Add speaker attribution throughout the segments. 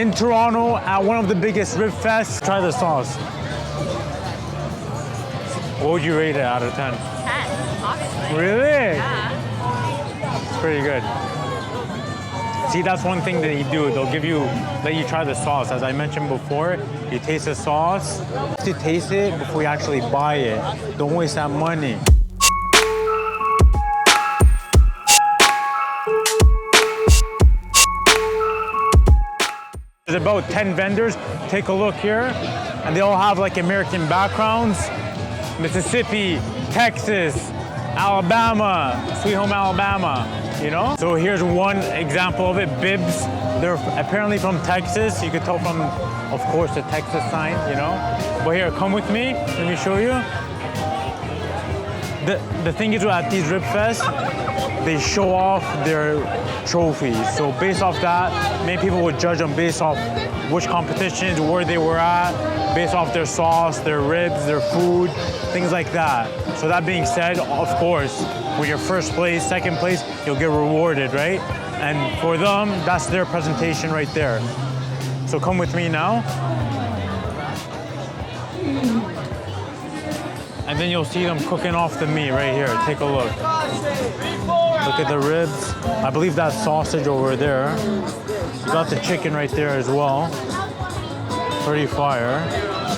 Speaker 1: in Toronto at one of the biggest rib fests. Try the sauce. What would you rate it out of 10?
Speaker 2: 10, obviously.
Speaker 1: Really?
Speaker 2: Yeah.
Speaker 1: It's pretty good. See, that's one thing that they do. They'll let you try the sauce. As I mentioned before, you taste the sauce. You have to taste it before you actually buy it. Don't waste that money. There's about 10 vendors. Take a look here. And they all have like American backgrounds. Mississippi, Texas, Alabama, Sweet Home Alabama, you know? So here's one example of it, Bibs. They're apparently from Texas. You could tell from, of course, the Texas sign, you know? But here, come with me, let me show you. The thing is at these rib fests, they show off their trophies. So based off that, many people would judge them based off which competitions, where they were at, based off their sauce, their ribs, their food, things like that. So that being said, of course, with your first place, second place, you'll get rewarded, right? And for them, that's their presentation right there. So come with me now. And then you'll see them cooking off the meat right here. Take a look. Look at the ribs. I believe that's sausage over there. You got the chicken right there as well. Pretty fire.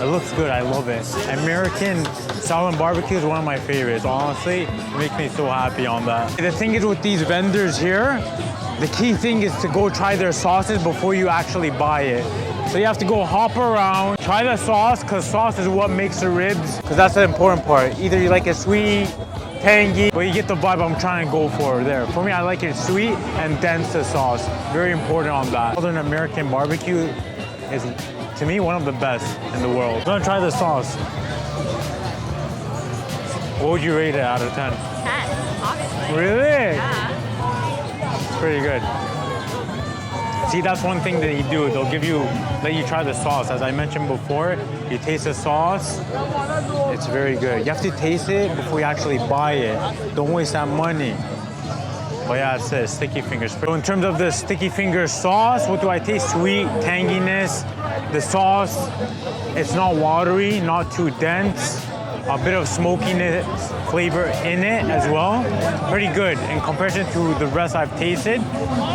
Speaker 1: It looks good, I love it. American Southern BBQ is one of my favorites. Honestly, it makes me so happy on that. The thing is with these vendors here, the key thing is to go try their sauces before you actually buy it. So you have to go hop around, try the sauce, because sauce is what makes the ribs, because that's the important part. Either you like it sweet, tangy, but you get the vibe I'm trying to go for there. For me, I like it sweet and dense the sauce. Very important on that. Southern American barbecue is, to me, one of the best in the world. I'm gonna try the sauce. What would you rate it out of 10?
Speaker 2: 10, obviously.
Speaker 1: Really?
Speaker 2: Yeah.
Speaker 1: It's pretty good. See, that's one thing that they do. They'll let you try the sauce. As I mentioned before, you taste the sauce, it's very good. You have to taste it before you actually buy it. Don't waste that money. But yeah, it says sticky fingers. So in terms of the sticky finger sauce, what do I taste? Sweet, tanginess. The sauce, it's not watery, not too dense. A bit of smokiness flavor in it as well. Pretty good in comparison to the rest I've tasted.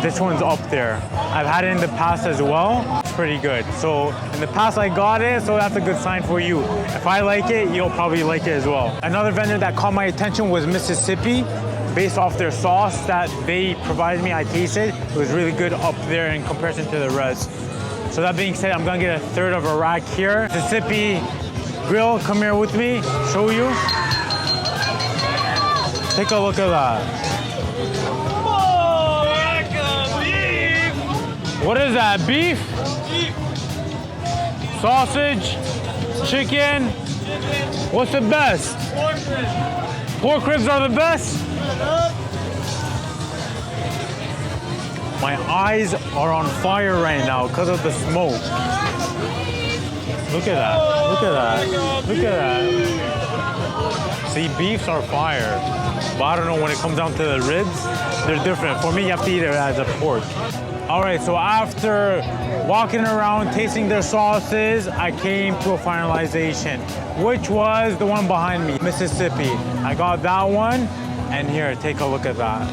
Speaker 1: This one's up there. I've had it in the past as well. It's pretty good. So in the past I got it, so that's a good sign for you. If I like it, you'll probably like it as well. Another vendor that caught my attention was Mississippi. Based off their sauce that they provided me, I tasted. It was really good up there in comparison to the rest. So that being said, I'm gonna get a third of a rack here. Mississippi grill, come here with me, show you. Take a look at that.
Speaker 3: Oh, like a beef.
Speaker 1: What is that, beef?
Speaker 3: Beef.
Speaker 1: Sausage? Chicken? What's the best?
Speaker 3: Pork ribs.
Speaker 1: Pork ribs are the best? My eyes are on fire right now because of the smoke. Look at that, look at that, look at that. See, beefs are fire, but I don't know when it comes down to the ribs, they're different. For me, you have to eat it as a pork. All right, so after walking around, tasting their sauces, I came to a finalization, which was the one behind me, Mississippi. I got that one, and here, take a look at that.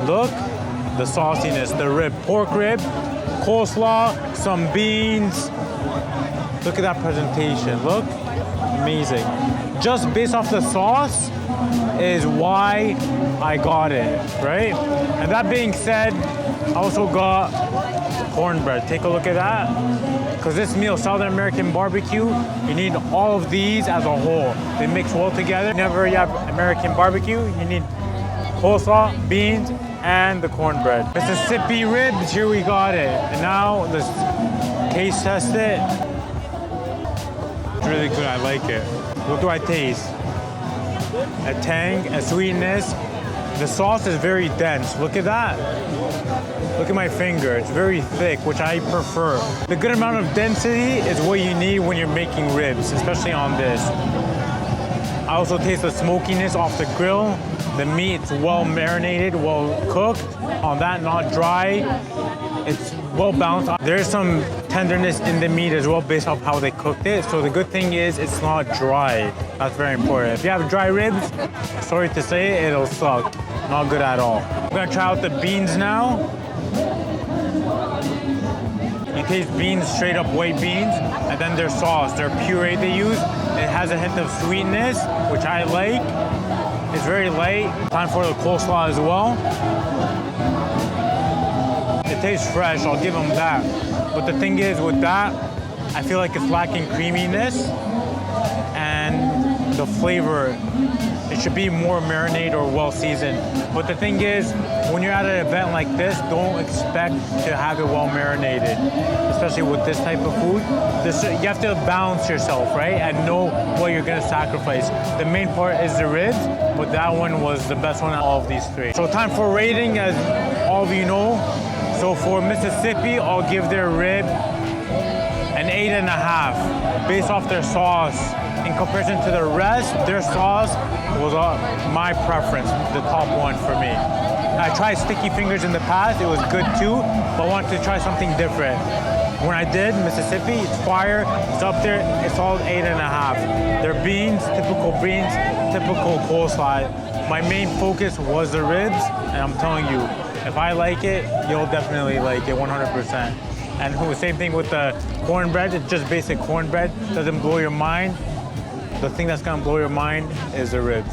Speaker 1: Look, the sauciness, the rib, pork rib, coleslaw, some beans. Look at that presentation, look, amazing. Just based off the sauce is why I got it, right? And that being said, I also got cornbread. Take a look at that. Because this meal, Southern American barbecue, you need all of these as a whole. They mix well together. Whenever you have American barbecue, you need coleslaw, beans, and the cornbread. Mississippi ribs, here we got it. And now let's taste test it. It's really good, I like it. What do I taste? A tang, a sweetness. The sauce is very dense. Look at that. Look at my finger, it's very thick, which I prefer. The good amount of density is what you need when you're making ribs, especially on this. I also taste the smokiness off the grill. The meat's well marinated, well cooked. On that, not dry. It's well balanced. There's some tenderness in the meat as well based off how they cooked it. So the good thing is it's not dry. That's very important. If you have dry ribs, sorry to say, it'll suck. Not good at all. I'm gonna try out the beans now. You taste beans, straight up white beans, and then their sauce, their puree they use. It has a hint of sweetness, which I like. It's very light. Time for the coleslaw as well. It tastes fresh, I'll give them that. But the thing is with that, I feel like it's lacking creaminess and the flavor. It should be more marinade or well seasoned. But the thing is, when you're at an event like this, don't expect to have it well marinated, especially with this type of food. You have to balance yourself, right? And know what you're gonna sacrifice. The main part is the ribs, but that one was the best one out of all of these three. So time for rating, as all of you know. So for Mississippi, I'll give their rib an 8.5 based off their sauce. In comparison to the rest, their sauce was my preference, the top one for me. I tried sticky fingers in the past, it was good too, but I wanted to try something different. When I did Mississippi, it's fire, it's up there, it's all 8.5. Their beans, typical coleslaw. My main focus was the ribs, and I'm telling you, if I like it, you'll definitely like it 100%. And the same thing with the cornbread, it's just basic cornbread, doesn't blow your mind. The thing that's gonna blow your mind is the ribs.